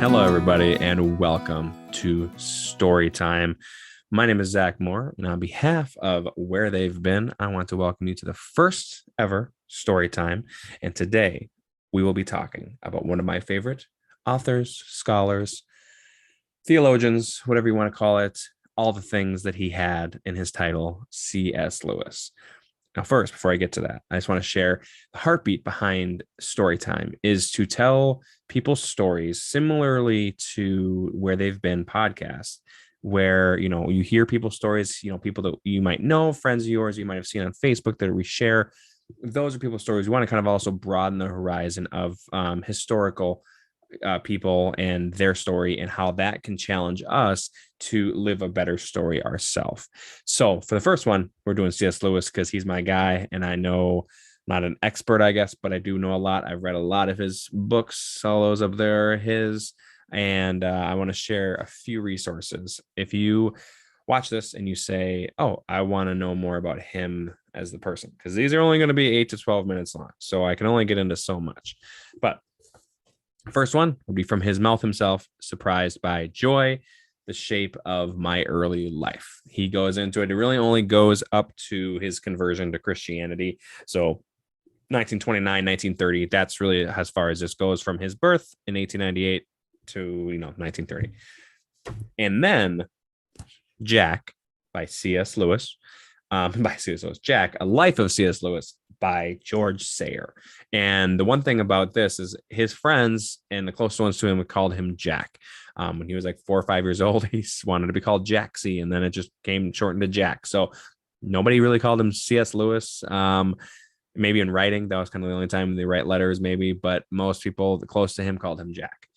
Hello, everybody, and welcome to Story Time. My name is Zach Moore, and on behalf of Where They've Been, I want to welcome you to the first ever Story Time. And today we will be talking about one of my favorite authors, scholars, theologians, whatever you want to call it, all the things that he had in his title, C.S. Lewis. Now, first, before I get to that, I just want to share the heartbeat behind Storytime is to tell people's stories similarly to Where They've Been podcast, where, you hear people's stories, people that you might know, friends of yours you might have seen on Facebook that we share. Those are people's stories. We want to kind of also broaden the horizon of historical people and their story and how that can challenge us to live a better story ourselves. So for the first one, we're doing C.S. Lewis because he's my guy. And I know I'm not an expert, I guess, but I do know a lot. I've read a lot of his books, all those up there, his, and I want to share a few resources. If you watch this and you say, oh, I want to know more about him as the person, because these are only going to be 8 to 12 minutes long. So I can only get into so much. But first one would be from his mouth himself, Surprised by Joy, the Shape of My Early Life. He goes into it. It really only goes up to his conversion to Christianity. So 1929, 1930, that's really as far as this goes, from his birth in 1898 to 1930. And then Jack by C.S. Lewis. Jack, A Life of C.S. Lewis by George Sayer. And the one thing about this is his friends and the closest ones to him called him Jack. When he was like 4 or 5 years old, he wanted to be called Jaxie, and then it just came shortened to Jack. So nobody really called him C.S. Lewis. Maybe in writing, that was kind of the only time they write letters, maybe, but most people close to him called him Jack.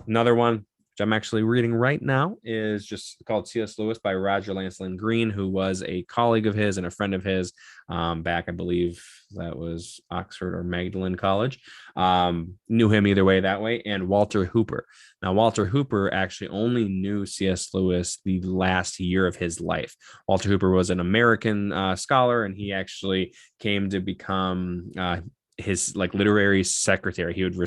Another one, which I'm actually reading right now, is just called C.S. Lewis by Roger Lancelyn Green, who was a colleague of his and a friend of his back, I believe that was Oxford or Magdalen College. Knew him either way that way. And Walter Hooper. Now, Walter Hooper actually only knew C.S. Lewis the last year of his life. Walter Hooper was an American scholar, and he actually came to become his literary secretary. He would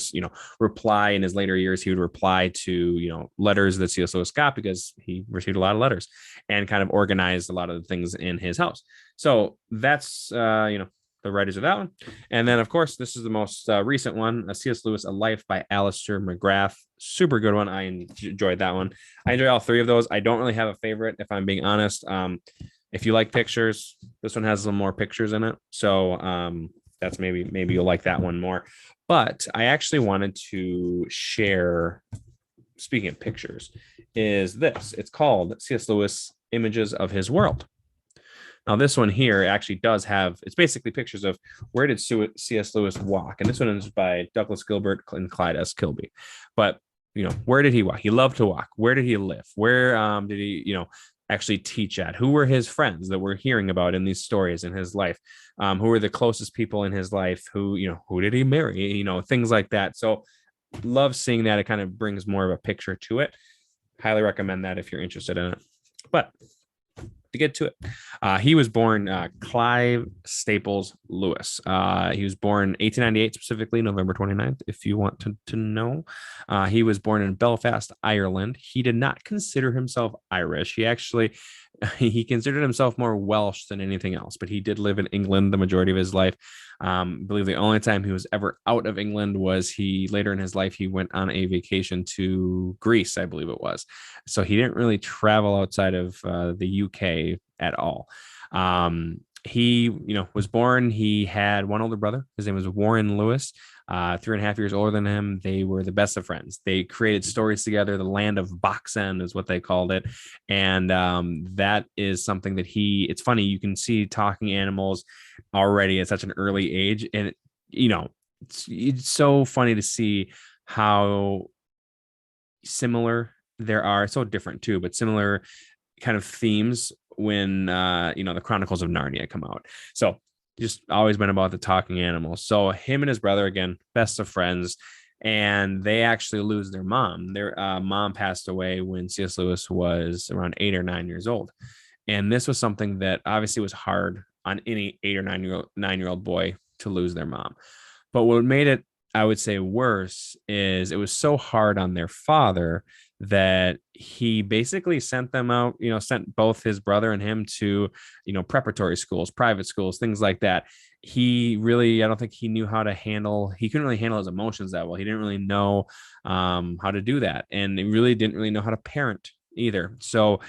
reply in his later years. He would reply to letters that C.S. Lewis got, because he received a lot of letters, and kind of organized a lot of the things in his house. So that's the writers of that one. And then, of course, this is the most recent one, C.S. Lewis, A Life by Alister McGrath. Super good one. I enjoyed that one. I enjoy all three of those. I don't really have a favorite, if I'm being honest. If you like pictures, this one has some more pictures in it. So that's maybe you'll like that one more. But I actually wanted to share, speaking of pictures, is this. It's called C.S. Lewis, Images of His World. Now, this one here actually does have, it's basically pictures of where did C.S. Lewis walk. And this one is by Douglas Gilbert and Clyde S. Kilby. But, where did he walk? He loved to walk. Where did he live? Where did he, actually teach at? Who were his friends that we're hearing about in these stories in his life? Who were the closest people in his life? Who did he marry? Things like that. So love seeing that. It kind of brings more of a picture to it. Highly recommend that if you're interested in it. But to get to it, he was born Clive Staples Lewis. He was born 1898, specifically November 29th, if you want to know. He was born in Belfast, Ireland. He did not consider himself Irish. He considered himself more Welsh than anything else, but he did live in England the majority of his life. I believe the only time he was ever out of England was later in his life, he went on a vacation to Greece, I believe it was. So he didn't really travel outside of the UK at all. He, was born, he had one older brother. His name was Warren Lewis, 3.5 years older than him. They were the best of friends. They created stories together. The Land of Boxen is what they called it. And that is something that it's funny, you can see talking animals already at such an early age. And, it's so funny to see how similar there are, so different too, but similar kind of themes when the Chronicles of Narnia come out. So just always been about the talking animals. So him and his brother, again, best of friends, and they actually lose their mom. Their mom passed away when C.S. Lewis was around 8 or 9 years old. And this was something that obviously was hard on any 8 or 9-year-old boy to lose their mom. But what made it I would say worse is it was so hard on their father that he basically sent them out, sent both his brother and him to, preparatory schools, private schools, things like that. He really, I don't think he knew how to handle, he couldn't really handle his emotions that well. He didn't really know how to do that. And he really didn't really know how to parent either. So,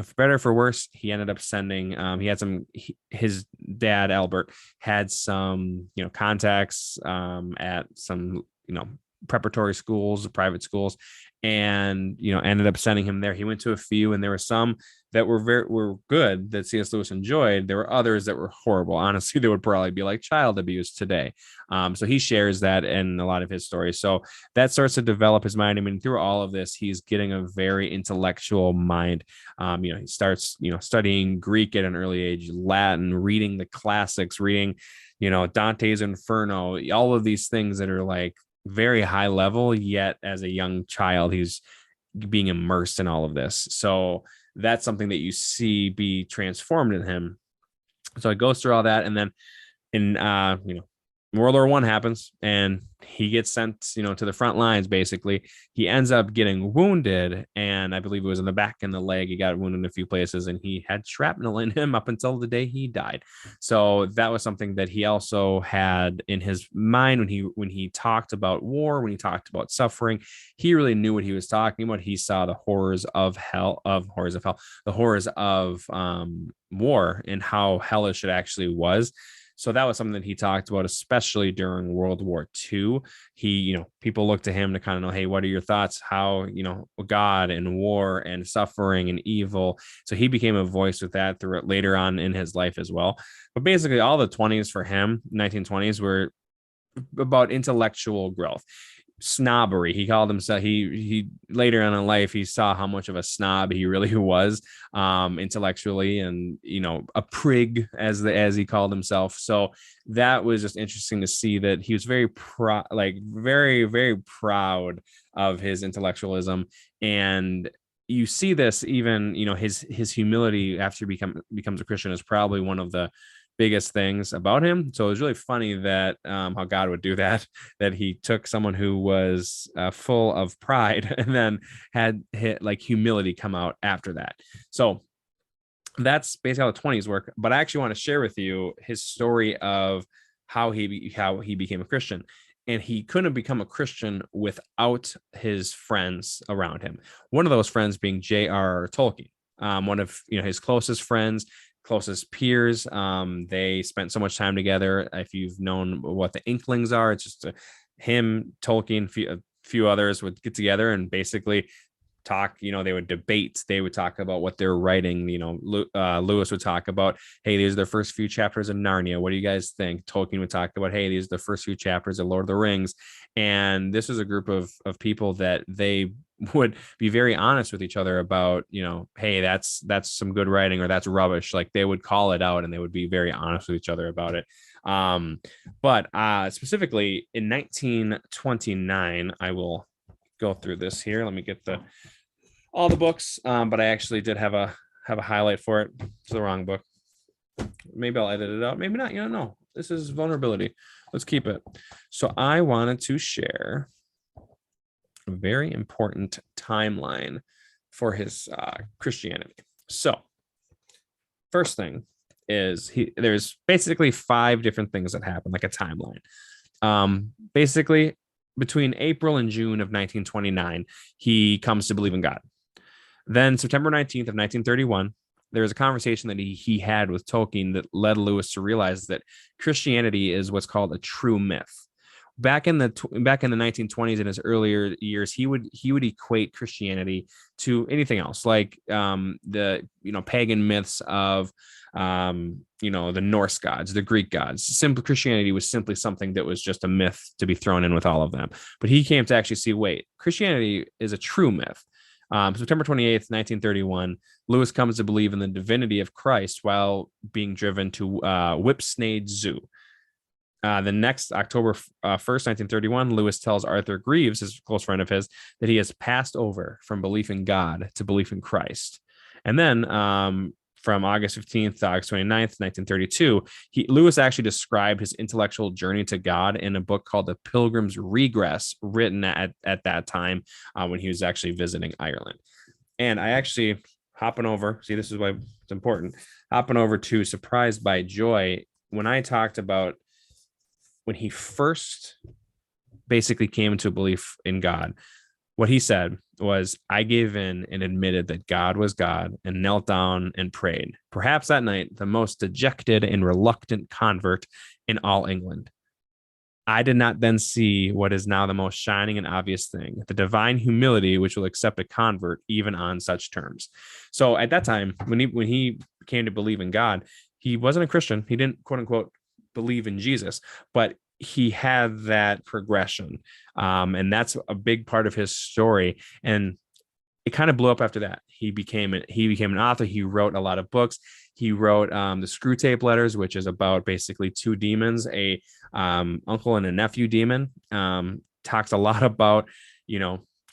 for better or for worse, he ended up sending, he had his dad, Albert, had some, contacts at some, preparatory schools, private schools, and, ended up sending him there. He went to a few, and there were some that were good that C.S. Lewis enjoyed. There were others that were horrible. Honestly, they would probably be like child abuse today. So he shares that in a lot of his stories. So that starts to develop his mind. I mean, through all of this, he's getting a very intellectual mind. He starts, studying Greek at an early age, Latin, reading the classics, reading, Dante's Inferno, all of these things that are like very high level, yet as a young child, he's being immersed in all of this. So that's something that you see be transformed in him. So it goes through all that, and then in World War I happens, and he gets sent, to the front lines. Basically, he ends up getting wounded, and I believe it was in the back and the leg. He got wounded in a few places, and he had shrapnel in him up until the day he died. So that was something that he also had in his mind when he talked about war, when he talked about suffering. He really knew what he was talking about. He saw the horrors of the horrors of war, and how hellish it actually was. So that was something that he talked about, especially during World War II. He, people look to him to kind of know, hey, what are your thoughts? How, God and war and suffering and evil. So he became a voice with that through it later on in his life as well. But basically, all the 20s for him, 1920s, were about intellectual growth. Snobbery, he called himself. He later on in life, he saw how much of a snob he really was, intellectually, and a prig, as he called himself. So that was just interesting to see that he was very very, very proud of his intellectualism. And you see this even, his humility after he becomes a Christian is probably one of the biggest things about him. So it was really funny that how God would do that, that he took someone who was full of pride and then had like humility come out after that. So that's basically how the 20s work. But I actually want to share with you his story of how he became a Christian. And he couldn't become a Christian without his friends around him. One of those friends being J.R.R. Tolkien, one of his closest friends, closest peers. They spent so much time together. If you've known what the Inklings are, it's just him, Tolkien, a few others would get together and basically talk. They would debate. They would talk about what they're writing. Lewis would talk about, hey, these are the first few chapters of Narnia. What do you guys think? Tolkien would talk about, hey, these are the first few chapters of Lord of the Rings. And this was a group of people that they would be very honest with each other about, hey, that's some good writing, or that's rubbish. Like, they would call it out, and they would be very honest with each other about it. But specifically in 1929, I will go through this here. Let me get all the books. But I actually did have a highlight for it. It's the wrong book. Maybe I'll edit it out. Maybe not. No, this is vulnerability. Let's keep it. So I wanted to share a very important timeline for his Christianity. So first thing is there's basically 5 different things that happen, like a timeline. Basically, between April and June of 1929, he comes to believe in God. Then September 19th of 1931, there was a conversation that he had with Tolkien that led Lewis to realize that Christianity is what's called a true myth. Back in the 1920s, in his earlier years, he would equate Christianity to anything else, like the pagan myths of the Norse gods, the Greek gods. Simple Christianity was simply something that was just a myth to be thrown in with all of them. But he came to actually see, wait, Christianity is a true myth. September 28th, 1931, Lewis comes to believe in the divinity of Christ while being driven to Whipsnade Zoo. The next October 1st, 1931, Lewis tells Arthur Greaves, his close friend of his, that he has passed over from belief in God to belief in Christ. And then from August 15th to August 29th, 1932, Lewis actually described his intellectual journey to God in a book called The Pilgrim's Regress, written at that time when he was actually visiting Ireland. And I actually hopping over, see, this is why it's important, hopping over to Surprised by Joy, when I talked about when he first basically came into a belief in God, what he said was, I gave in and admitted that God was God and knelt down and prayed. Perhaps that night, the most dejected and reluctant convert in all England. I did not then see what is now the most shining and obvious thing, the divine humility which will accept a convert even on such terms. So at that time, when he came to believe in God, he wasn't a Christian. He didn't, quote unquote, believe in Jesus, but he had that progression. And that's a big part of his story. And it kind of blew up after that. He became an author. He wrote a lot of books. He wrote the Screw Tape Letters, which is about basically two demons, a uncle and a nephew demon. Talks a lot about,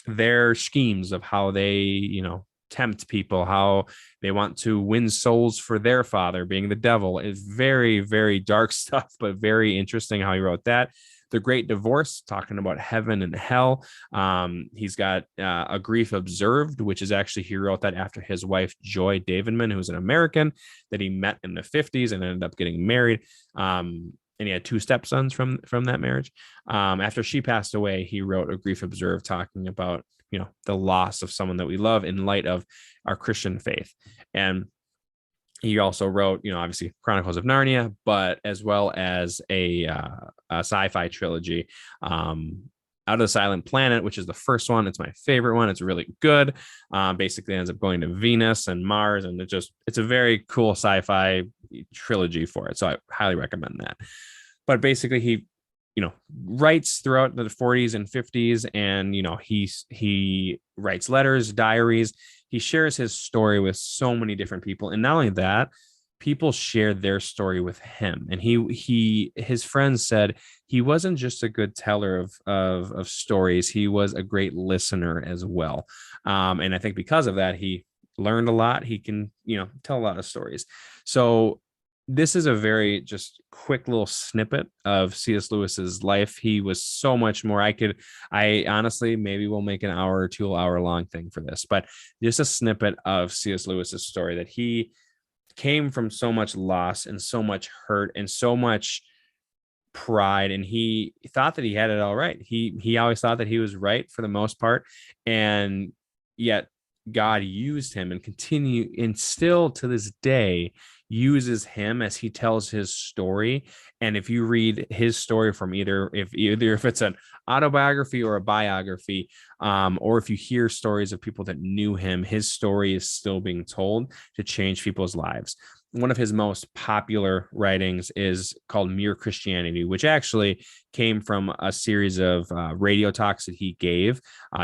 their schemes of how they, tempt people, how they want to win souls for their father, being the devil. Is very, very dark stuff, but very interesting how he wrote that. The Great Divorce, talking about heaven and hell. He's got A Grief Observed, which is actually, he wrote that after his wife, Joy Davidman, who's an American that he met in the 50s and ended up getting married. And he had two stepsons from that marriage. After she passed away, he wrote A Grief Observed, talking about, the loss of someone that we love in light of our Christian faith. And he also wrote, obviously Chronicles of Narnia, but as well as a sci-fi trilogy, Out of the Silent Planet, which is the first one. It's my favorite one. It's really good. Basically ends up going to Venus and Mars, and it's a very cool sci-fi trilogy for it. So I highly recommend that. But basically he writes throughout the 40s and 50s, and he writes letters, diaries. He shares his story with so many different people, and not only that, people shared their story with him. And his friends said he wasn't just a good teller of stories; he was a great listener as well. And I think because of that, he learned a lot. He can tell a lot of stories. So this is a very just quick little snippet of C.S. Lewis's life. He was so much more. I honestly, maybe we'll make an hour or 2 hour long thing for this, but just a snippet of C.S. Lewis's story, that he came from so much loss and so much hurt and so much pride. And he thought that he had it all right. He always thought that he was right for the most part. And yet God used him and still to this day uses him as he tells his story. And if you read his story from either if it's an autobiography or a biography, or if you hear stories of people that knew him, his story is still being told to change people's lives. One of his most popular writings is called Mere Christianity, which actually came from a series of radio talks that he gave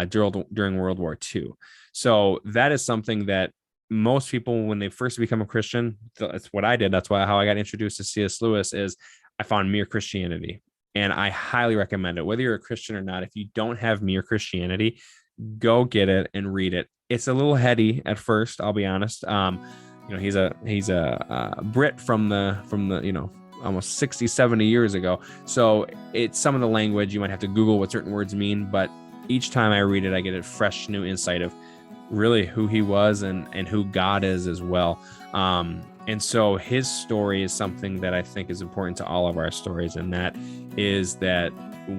during World War II. So that is something that most people, when they first become a Christian, that's what I did. That's how I got introduced to C.S. Lewis, is I found Mere Christianity. And I highly recommend it, whether you're a Christian or not. If you don't have Mere Christianity, go get it and read it. It's a little heady at first, I'll be honest. He's a Brit from the almost 60, 70 years ago. So it's some of the language, you might have to Google what certain words mean, but each time I read it, I get a fresh new insight of really who he was and who God is as well. And so his story is something that I think is important to all of our stories. And that is that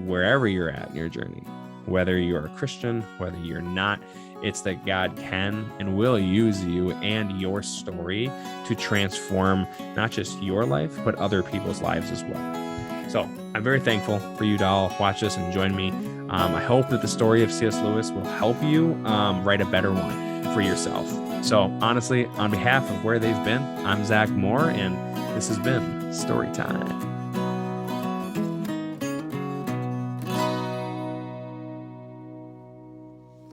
wherever you're at in your journey, whether you're a Christian, whether you're not, it's that God can and will use you and your story to transform not just your life, but other people's lives as well. So I'm very thankful for you to all watch this and join me. I hope that the story of C.S. Lewis will help you write a better one for yourself. So honestly, on behalf of Where They've Been, I'm Zach Moore, and this has been Storytime.